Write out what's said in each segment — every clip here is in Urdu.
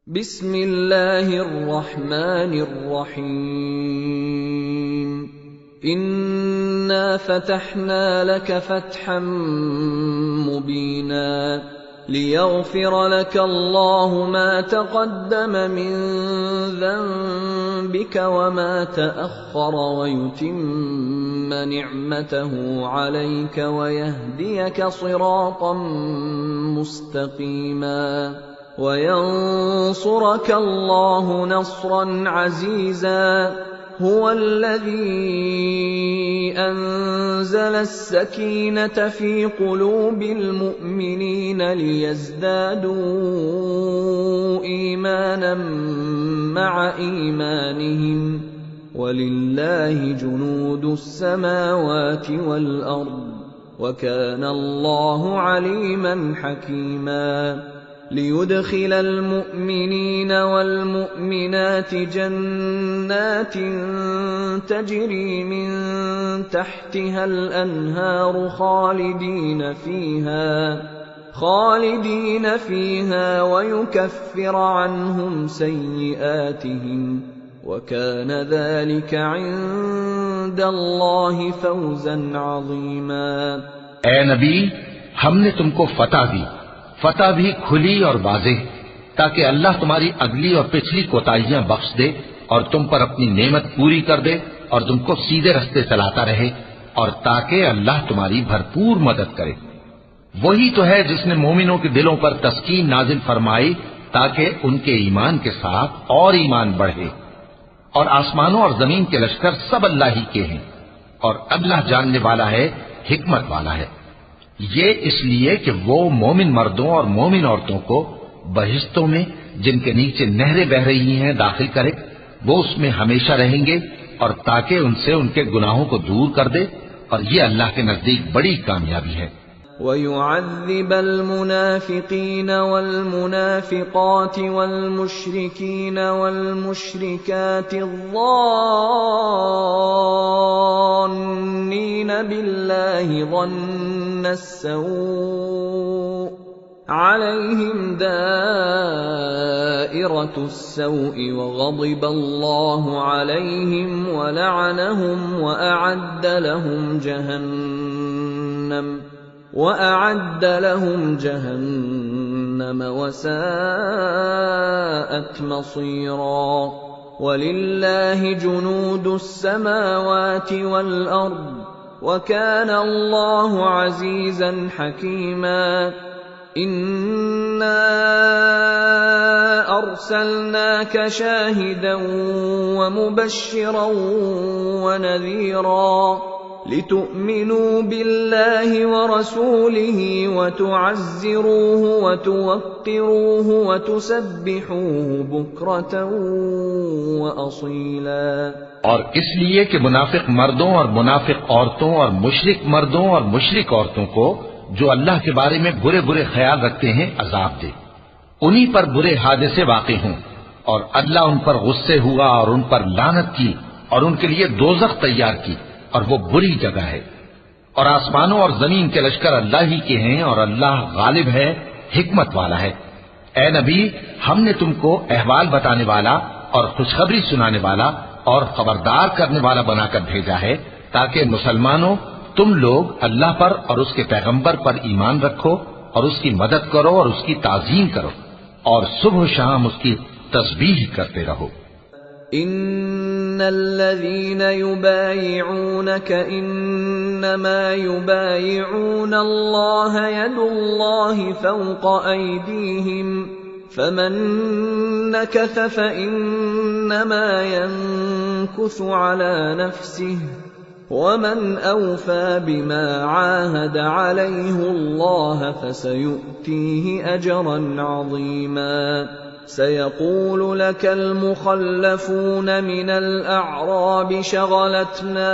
بسم الله الرحمن الرحيم إنا فتحنا لك فتحا مبينا ليغفر لك الله ما تقدم من ذنبك وما تأخر ويتم نعمته عليك ويهديك صراطا مستقيما وينصرك الله نصرا عزيزا هو الذي أنزل السكينة في قلوب المؤمنين ليزدادوا إيمانا مع إيمانهم ولله جنود السماوات والأرض وكان الله عليما حكيما ليدخل المؤمنين والمؤمنات جنات تجري من تحتها الأنهار خالدين فيها ويكفر عنهم سيئاتهم وكان ذلك عند الله فوزا عظيما اے نبی ہم نے تم کو فتح دی، فتح بھی کھلی اور واضح، تاکہ اللہ تمہاری اگلی اور پچھلی کوتاہیاں بخش دے اور تم پر اپنی نعمت پوری کر دے اور تم کو سیدھے رستے چلاتا رہے، اور تاکہ اللہ تمہاری بھرپور مدد کرے۔ وہی تو ہے جس نے مومنوں کے دلوں پر تسکین نازل فرمائی تاکہ ان کے ایمان کے ساتھ اور ایمان بڑھے، اور آسمانوں اور زمین کے لشکر سب اللہ ہی کے ہیں، اور اللہ جاننے والا ہے، حکمت والا ہے۔ یہ اس لیے کہ وہ مومن مردوں اور مومن عورتوں کو بہشتوں میں جن کے نیچے نہریں بہ رہی ہیں داخل کرے، وہ اس میں ہمیشہ رہیں گے، اور تاکہ ان سے ان کے گناہوں کو دور کر دے، اور یہ اللہ کے نزدیک بڑی کامیابی ہے۔ وَيُعَذِّبَ الْمُنَافِقِينَ وَالْمُنَافِقَاتِ وَالْمُشْرِكِينَ وَالْمُشْرِكَاتِ الظَّانِّينَ بِاللَّهِ ظَنَّ السَّوْءِ عَلَيْهِمْ دَائِرَةُ السَّوْءِ وَغَضِبَ اللَّهُ عَلَيْهِمْ وَلَعَنَهُمْ وَأَعَدَّ لَهُمْ جَهَنَّمَ وَسَاءَتْ مَصِيرًا وَلِلَّهِ جُنُودُ السَّمَاوَاتِ وَالْأَرْضِ وَكَانَ اللَّهُ عَزِيزًا حَكِيمًا إِنَّا أَرْسَلْنَاكَ شَاهِدًا وَمُبَشِّرًا وَنَذِيرًا لِتُؤْمِنُوا بِاللَّهِ وَرَسُولِهِ وَتُعَزِّرُوهُ وَتُوَقِّرُوهُ وَتُسَبِّحُوهُ بُكْرَةً وَأَصِيلًا۔ اور اس لیے کہ منافق مردوں اور منافق عورتوں اور مشرک مردوں اور مشرک عورتوں کو جو اللہ کے بارے میں برے برے خیال رکھتے ہیں عذاب دے، انہی پر برے حادثے واقع ہوں، اور اللہ ان پر غصے ہوا اور ان پر لعنت کی اور ان کے لیے دوزخ تیار کی، اور وہ بری جگہ ہے۔ اور آسمانوں اور زمین کے لشکر اللہ ہی کے ہیں، اور اللہ غالب ہے، حکمت والا ہے۔ اے نبی، ہم نے تم کو احوال بتانے والا اور خوشخبری سنانے والا اور خبردار کرنے والا بنا کر بھیجا ہے، تاکہ مسلمانوں تم لوگ اللہ پر اور اس کے پیغمبر پر ایمان رکھو اور اس کی مدد کرو اور اس کی تعظیم کرو، اور صبح و شام اس کی تسبیح کرتے رہو۔ إِنَّ الَّذِينَ يُبَايِعُونَكَ إِنَّمَا يُبَايِعُونَ اللَّهَ يَدُ اللَّهِ فَوْقَ أَيْدِيهِمْ فَمَن نَّكَثَ فَإِنَّمَا يَنكُثُ عَلَى نَفْسِهِ وَمَنْ أَوْفَىٰ بِمَا عَاهَدَ عَلَيْهُ اللَّهَ فَسَيُؤْتِيهِ أَجْرًا عَظِيمًا سيقول لك المخلفون من الأعراب شغلتنا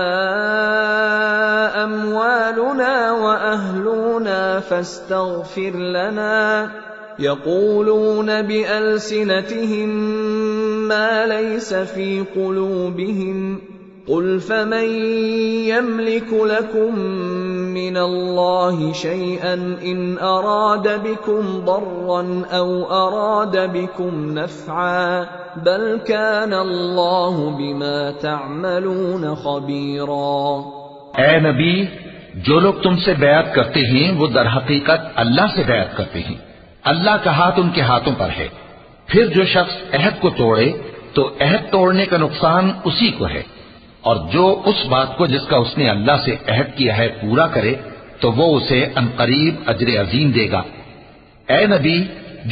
أموالنا وأهلنا فاستغفر لنا يقولون بألسنتهم ما ليس في قلوبهم قل فمن يملك لكم من الله شيئا إن أراد بكم ضرا أو أراد بكم نفعا بل كان الله بما تعملون خبيرا۔ اے نبی، جو لوگ تم سے بیعت کرتے ہیں وہ در حقیقت اللہ سے بیعت کرتے ہیں، اللہ کا ہاتھ ان کے ہاتھوں پر ہے۔ پھر جو شخص عہد کو توڑے تو عہد توڑنے کا نقصان اسی کو ہے، اور جو اس بات کو جس کا اس نے اللہ سے عہد کیا ہے پورا کرے تو وہ اسے عنقریب اجر عظیم دے گا۔ اے نبی،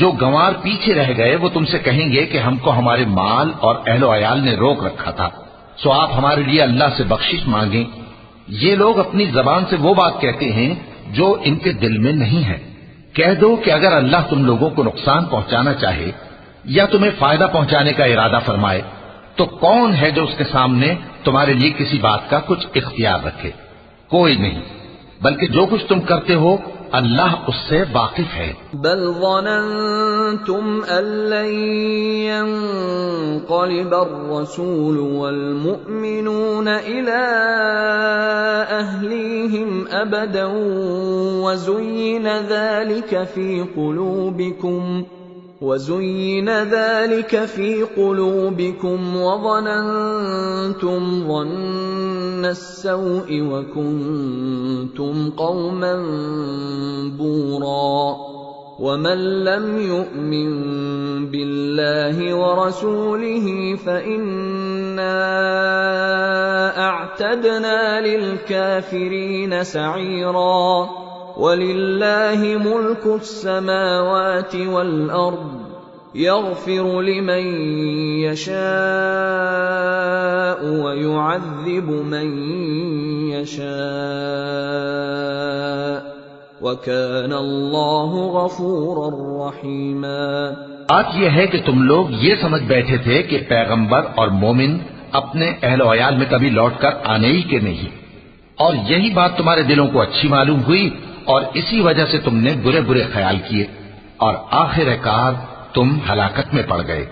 جو گنوار پیچھے رہ گئے وہ تم سے کہیں گے کہ ہم کو ہمارے مال اور اہل و عیال نے روک رکھا تھا، سو آپ ہمارے لیے اللہ سے بخشش مانگیں۔ یہ لوگ اپنی زبان سے وہ بات کہتے ہیں جو ان کے دل میں نہیں ہے۔ کہہ دو کہ اگر اللہ تم لوگوں کو نقصان پہنچانا چاہے یا تمہیں فائدہ پہنچانے کا ارادہ فرمائے تو کون ہے جو اس کے سامنے تمہارے لیے کسی بات کا کچھ اختیار رکھے؟ کوئی نہیں، بلکہ جو کچھ تم کرتے ہو اللہ اس سے واقف ہے۔ بل ظننتم ان لن ينقلب الرسول والمؤمنون الى اهليهم ابدا وزين ذلك في قلوبكم وظننتم ظن السوء وكنتم قوما بورا۔ ومن لم يؤمن بالله ورسوله فإنا أعتدنا للكافرين سعيرا۔ وَلِلَّهِ مُلْكُ السَّمَاوَاتِ وَالْأَرْضِ يَغْفِرُ لِمَن يَشَاءُ وَيُعَذِّبُ مَن يَشَاءُ وَكَانَ اللَّهُ غَفُورًا رَّحِيمًا۔ بات یہ ہے کہ تم لوگ یہ سمجھ بیٹھے تھے کہ پیغمبر اور مومن اپنے اہل و عیال میں کبھی لوٹ کر آنے ہی کے نہیں، اور یہی بات تمہارے دلوں کو اچھی معلوم ہوئی اور اسی وجہ سے تم نے برے برے خیال کیے اور آخر کار تم ہلاکت میں پڑ گئے۔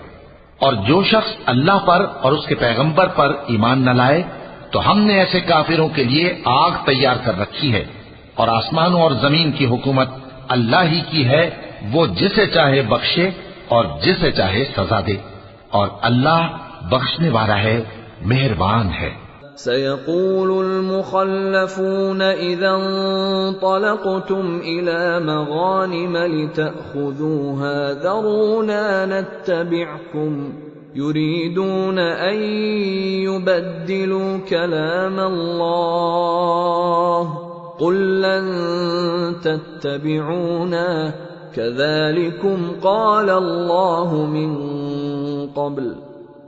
اور جو شخص اللہ پر اور اس کے پیغمبر پر ایمان نہ لائے تو ہم نے ایسے کافروں کے لیے آگ تیار کر رکھی ہے، اور آسمانوں اور زمین کی حکومت اللہ ہی کی ہے، وہ جسے چاہے بخشے اور جسے چاہے سزا دے، اور اللہ بخشنے والا ہے، مہربان ہے۔ سيقول المخلفون إذا انطلقتم إلى مغانم لتأخذوها ذرونا نتبعكم يريدون أن يبدلوا كلام الله قل لن تتبعونا كذلكم قال الله من قبل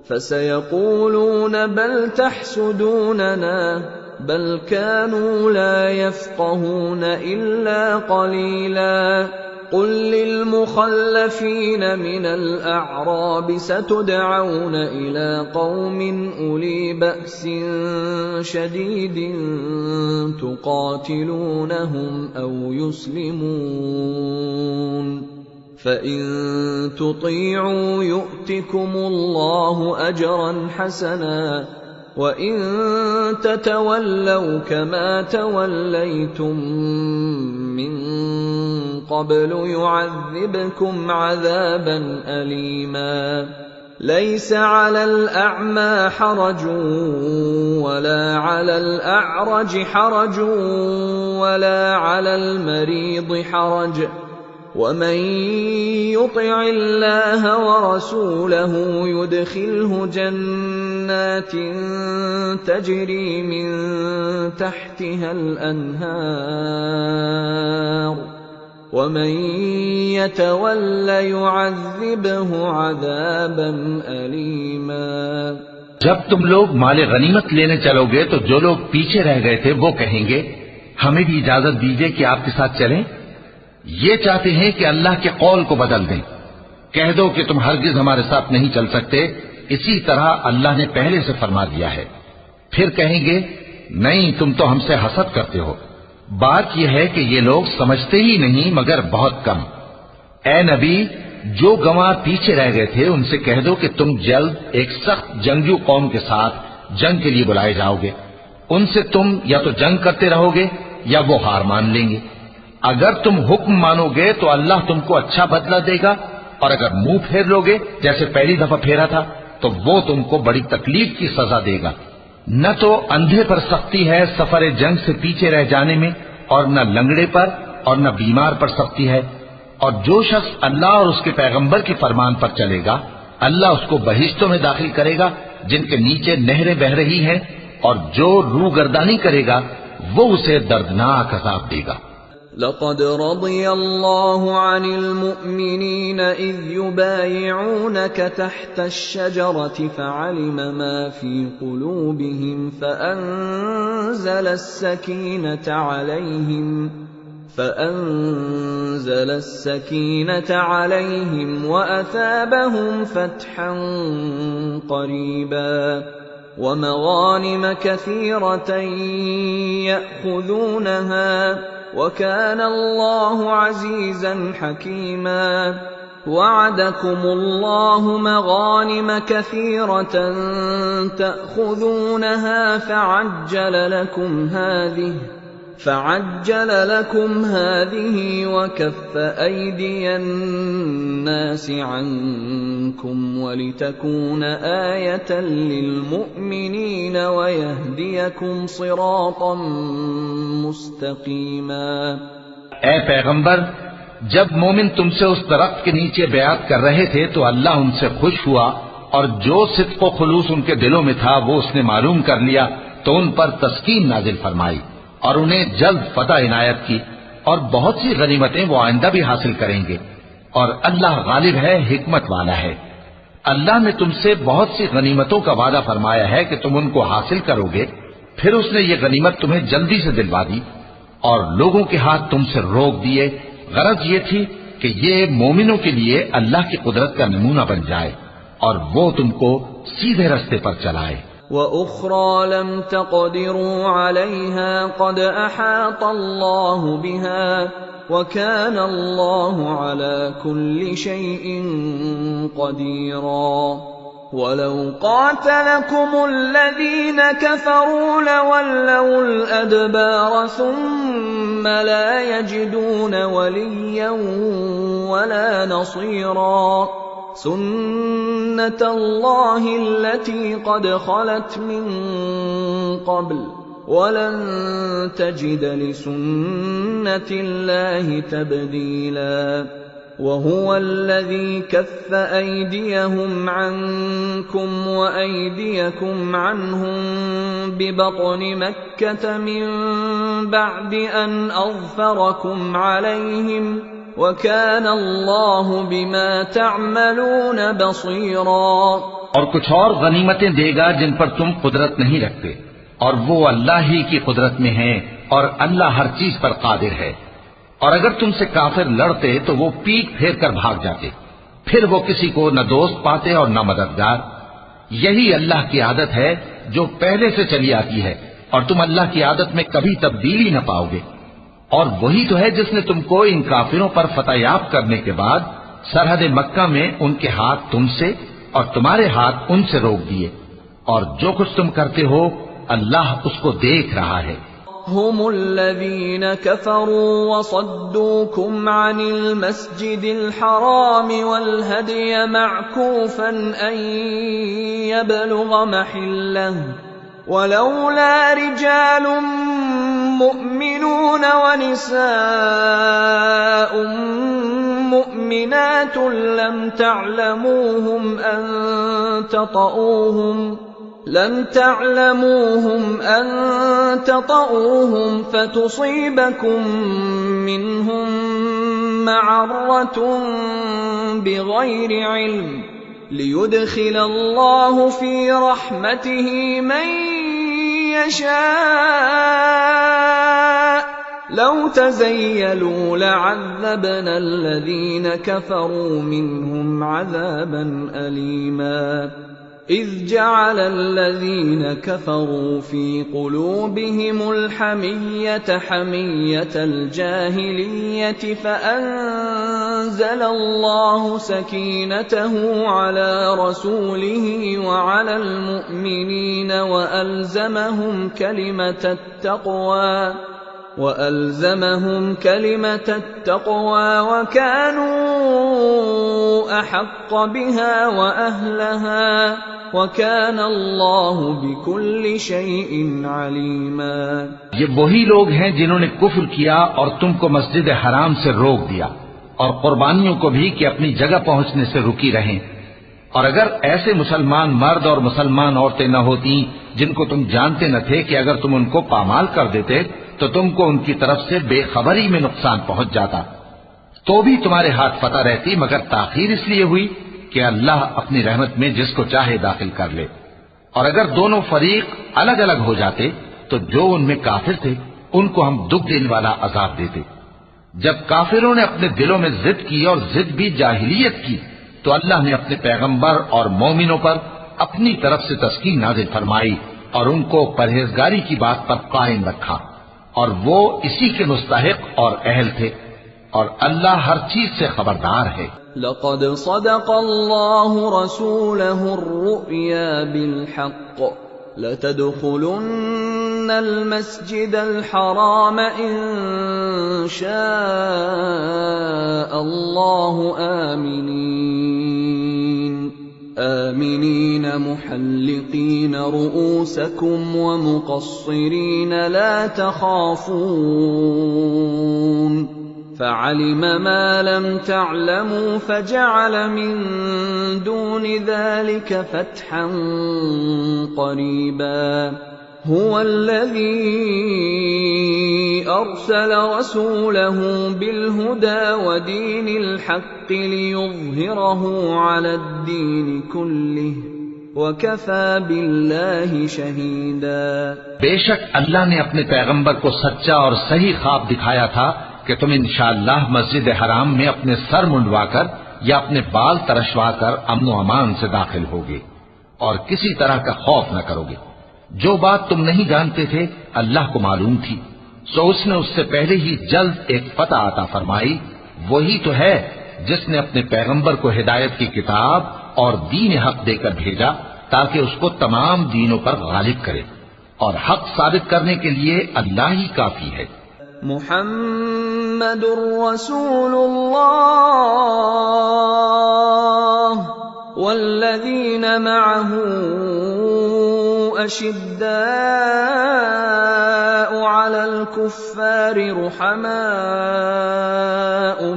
فسيقولون بل تحسدوننا بل كانوا لا يفقهون إلا قليلا قل للمخلفين من الأعراب ستدعون إلى قوم أولي بأس شديد تقاتلونهم أو يسلمون فَإِن تُطِيعُوا يُؤْتِكُمُ اللَّهُ أَجْرًا حَسَنًا وَإِن تَتَوَلَّوْا كَمَا تَوَلَّيْتُم مِّن قَبْلُ يُعَذِّبْكُمْ عَذَابًا أَلِيمًا لَيْسَ عَلَى الْأَعْمَى حَرَجٌ وَلَا عَلَى الْأَعْرَجِ حَرَجٌ وَلَا عَلَى الْمَرِيضِ حَرَجٌ وَمَن يُطِعِ اللَّهَ وَرَسُولَهُ يُدْخِلْهُ جَنَّاتٍ تَجْرِي مِن تَحْتِهَا الْأَنْهَارُ وَمَن يَتَوَلَّ يُعَذِّبْهُ عَذَابًا أَلِيمًا۔ جب تم لوگ مال غنیمت لینے چلو گے تو جو لوگ پیچھے رہ گئے تھے وہ کہیں گے ہمیں بھی اجازت دیجیے کہ آپ کے ساتھ چلیں۔ یہ چاہتے ہیں کہ اللہ کے قول کو بدل دیں۔ کہہ دو کہ تم ہرگز ہمارے ساتھ نہیں چل سکتے، اسی طرح اللہ نے پہلے سے فرما دیا ہے۔ پھر کہیں گے نہیں، تم تو ہم سے حسد کرتے ہو۔ بات یہ ہے کہ یہ لوگ سمجھتے ہی نہیں مگر بہت کم۔ اے نبی، جو گنوار پیچھے رہ گئے تھے ان سے کہہ دو کہ تم جلد ایک سخت جنگجو قوم کے ساتھ جنگ کے لیے بلائے جاؤ گے، ان سے تم یا تو جنگ کرتے رہو گے یا وہ ہار مان لیں گے۔ اگر تم حکم مانو گے تو اللہ تم کو اچھا بدلہ دے گا، اور اگر منہ پھیر لو گے جیسے پہلی دفعہ پھیرا تھا تو وہ تم کو بڑی تکلیف کی سزا دے گا۔ نہ تو اندھے پر سختی ہے سفر جنگ سے پیچھے رہ جانے میں، اور نہ لنگڑے پر اور نہ بیمار پر سختی ہے، اور جو شخص اللہ اور اس کے پیغمبر کے فرمان پر چلے گا اللہ اس کو بہشتوں میں داخل کرے گا جن کے نیچے نہریں بہ رہی ہیں، اور جو روگردانی کرے گا وہ اسے دردناک عذاب دے گا۔ لقد رضي الله عن المؤمنين إذ يبايعونك تحت الشجرة فعلم ما في قلوبهم فأنزل السكينة عليهم وأثابهم فتحا قريبا ومغانم كثيرة يأخذونها وَكَانَ اللَّهُ عَزِيزًا حَكِيمًا وَعَدَكُمُ اللَّهُ مَغَانِمَ كَثِيرَةً تَأْخُذُونَهَا فَعَجَّلَ لَكُمْ هَٰذِهِ وَكَفَّ أَيْدِيَ النَّاسِ عَنكُمْ وَلِتَكُونَ آيَةً لِّلْمُؤْمِنِينَ وَيَهْدِيَكُمْ صِرَاطًا مُّسْتَقِيمًا۔ اے پیغمبر، جب مومن تم سے اس درخت کے نیچے بیعت کر رہے تھے تو اللہ ان سے خوش ہوا، اور جو صدق و خلوص ان کے دلوں میں تھا وہ اس نے معلوم کر لیا تو ان پر تسکین نازل فرمائی اور انہیں جلد فتح عنایت کی، اور بہت سی غنیمتیں وہ آئندہ بھی حاصل کریں گے، اور اللہ غالب ہے، حکمت والا ہے۔ اللہ نے تم سے بہت سی غنیمتوں کا وعدہ فرمایا ہے کہ تم ان کو حاصل کرو گے، پھر اس نے یہ غنیمت تمہیں جلدی سے دلوا دی اور لوگوں کے ہاتھ تم سے روک دیے۔ غرض یہ تھی کہ یہ مومنوں کے لیے اللہ کی قدرت کا نمونہ بن جائے اور وہ تم کو سیدھے رستے پر چلائے۔ وَأُخْرَى لَمْ تَقْدِرُوا عَلَيْهَا قَدْ أَحَاطَ اللَّهُ بِهَا وَكَانَ اللَّهُ عَلَى كُلِّ شَيْءٍ قَدِيرًا وَلَوْ قَاتَلَكُمُ الَّذِينَ كَفَرُوا لَوَلَّوُا الْأَدْبَارَ ثُمَّ لَا يَجِدُونَ وَلِيًّا وَلَا نَصِيرًا سُنَّتَ اللَّهِ الَّتِي قَدْ خَلَتْ مِن قَبْلُ وَلَن تَجِدَ لِسُنَّتِ اللَّهِ تَبْدِيلًا وَهُوَ الَّذِي كَفَّ أَيْدِيَهُمْ عَنكُمْ وَأَيْدِيَكُمْ عَنْهُمْ بِبَطْنِ مَكَّةَ مِن بَعْدِ أَنْ أَظْفَرَكُمْ عَلَيْهِمْ وَكَانَ اللَّهُ بِمَا تَعْمَلُونَ بَصِيرًا۔ اور کچھ اور غنیمتیں دے گا جن پر تم قدرت نہیں رکھتے، اور وہ اللہ ہی کی قدرت میں ہیں، اور اللہ ہر چیز پر قادر ہے۔ اور اگر تم سے کافر لڑتے تو وہ پیٹ پھیر کر بھاگ جاتے، پھر وہ کسی کو نہ دوست پاتے اور نہ مددگار۔ یہی اللہ کی عادت ہے جو پہلے سے چلی آتی ہے، اور تم اللہ کی عادت میں کبھی تبدیلی نہ پاؤ گے۔ اور وہی تو ہے جس نے تم کو ان کافروں پر فتح یاب کرنے کے بعد سرحد مکہ میں ان کے ہاتھ تم سے اور تمہارے ہاتھ ان سے روک دیے، اور جو کچھ تم کرتے ہو اللہ اس کو دیکھ رہا ہے۔ هم الذين كفروا وصدوكم عن المسجد الحرام والهدي معكوفا أن يبلغ محله ولولا رجال مؤمنون ونساء مؤمنات لم تعلموهم أن تطؤوهم فتصيبكم منهم معرة بغير علم ليدخل الله في رحمته من يشاء لو تزيلوا لعذبنا الذين كفروا منهم عذابا أليما إذ جعل الذين كفروا في قلوبهم الحمية حمية الجاهلية فأنزل الله سكينته على رسوله وعلى المؤمنين وألزمهم كلمة التقوى وَأَلْزَمَهُمْ كَلِمَةَ التَّقْوَى وَكَانُوا أَحَقَّ بِهَا وَأَهْلَهَا وَكَانَ اللَّهُ بِكُلِّ شَيْءٍ عَلِيمًا۔ یہ وہی لوگ ہیں جنہوں نے کفر کیا اور تم کو مسجد حرام سے روک دیا، اور قربانیوں کو بھی کہ اپنی جگہ پہنچنے سے رکی رہیں۔ اور اگر ایسے مسلمان مرد اور مسلمان عورتیں نہ ہوتی جن کو تم جانتے نہ تھے کہ اگر تم ان کو پامال کر دیتے تو تم کو ان کی طرف سے بے خبری میں نقصان پہنچ جاتا، تو بھی تمہارے ہاتھ فتح رہتی، مگر تاخیر اس لیے ہوئی کہ اللہ اپنی رحمت میں جس کو چاہے داخل کر لے۔ اور اگر دونوں فریق الگ الگ ہو جاتے تو جو ان میں کافر تھے ان کو ہم دکھ دینے والا عذاب دیتے۔ جب کافروں نے اپنے دلوں میں ضد کی اور ضد بھی جاہلیت کی تو اللہ نے اپنے پیغمبر اور مومنوں پر اپنی طرف سے تسکین نازل فرمائی اور ان کو پرہیزگاری کی بات پر قائم رکھا، اور وہ اسی کے مستحق اور اہل تھے، اور اللہ ہر چیز سے خبردار ہے۔ لقد صدق الله رسوله الرؤيا بالحق لتدخلن المسجد الحرام إن شاء الله آمنين محلقين رؤوسكم ومقصرين لا تخافون فعلم ما لم تعلموا فجعل من دون ذلك فتحا قريبا هو الذي أرسل رسوله بالهدى ودين الحق ليظهره على الدين كله وكفى بالله شهيدا۔ بے شک اللہ نے اپنے پیغمبر کو سچا اور صحیح خواب دکھایا تھا کہ تم انشاءاللہ مسجد حرام میں اپنے سر منڈوا کر یا اپنے بال ترشوا کر امن و امان سے داخل ہوگے اور کسی طرح کا خوف نہ کرو گے۔ جو بات تم نہیں جانتے تھے اللہ کو معلوم تھی، سو اس نے اس سے پہلے ہی جلد ایک فتح عطا فرمائی۔ وہی تو ہے جس نے اپنے پیغمبر کو ہدایت کی کتاب اور دین حق دے کر بھیجا تاکہ اس کو تمام دینوں پر غالب کرے، اور حق ثابت کرنے کے لیے اللہ ہی کافی ہے۔ محمد رسول اللہ والذین معه أشداء على الكفار رحماء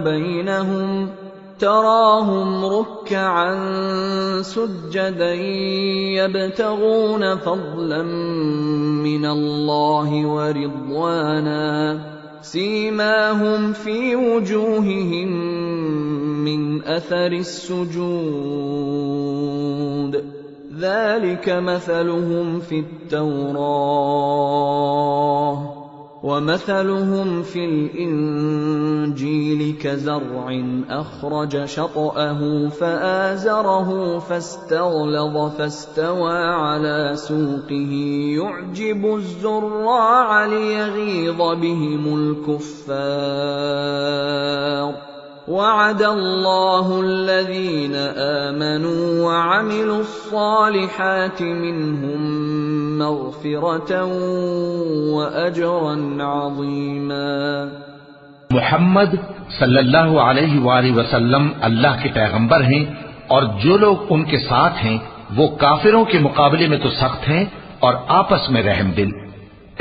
بينهم تراهم ركعا سجدا يبتغون فضلا من الله ورضوانا سيماهم في وجوههم من أثر السجود ذلك مثلهم في التوراة ومثلهم في الإنجيل كزرع أخرج شطأه فآزره فاستغلظ فاستوى على سوقه يعجب الزراع ليغيظ بهم الكفار وعد الله الذين آمنوا وعملوا الصالحات منهم مغفرة وأجرا عظيما۔ محمد صلی اللہ علیہ وآلہ وسلم اللہ کے پیغمبر ہیں، اور جو لوگ ان کے ساتھ ہیں وہ کافروں کے مقابلے میں تو سخت ہیں اور آپس میں رحم دل۔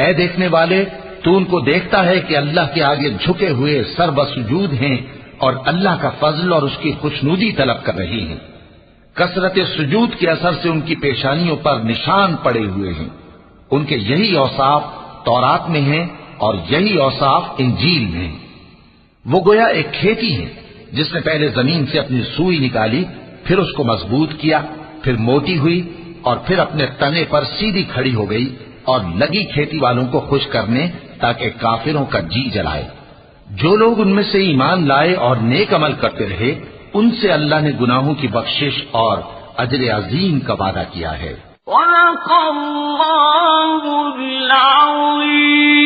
اے دیکھنے والے، تو ان کو دیکھتا ہے کہ اللہ کے آگے جھکے ہوئے سر بسجود ہیں اور اللہ کا فضل اور اس کی خوشنودی طلب کر رہی ہیں۔ کثرت سجود کے اثر سے ان کی پیشانیوں پر نشان پڑے ہوئے ہیں۔ ان کے یہی اوصاف تورات میں ہیں اور یہی اوصاف انجیل میں ہیں۔ وہ گویا ایک کھیتی ہے جس نے پہلے زمین سے اپنی سوئی نکالی، پھر اس کو مضبوط کیا، پھر موٹی ہوئی اور پھر اپنے تنے پر سیدھی کھڑی ہو گئی اور لگی کھیتی والوں کو خوش کرنے تاکہ کافروں کا جی جلائے۔ جو لوگ ان میں سے ایمان لائے اور نیک عمل کرتے رہے ان سے اللہ نے گناہوں کی بخشش اور اجر عظیم کا وعدہ کیا ہے۔ صدق اللہ العظیم۔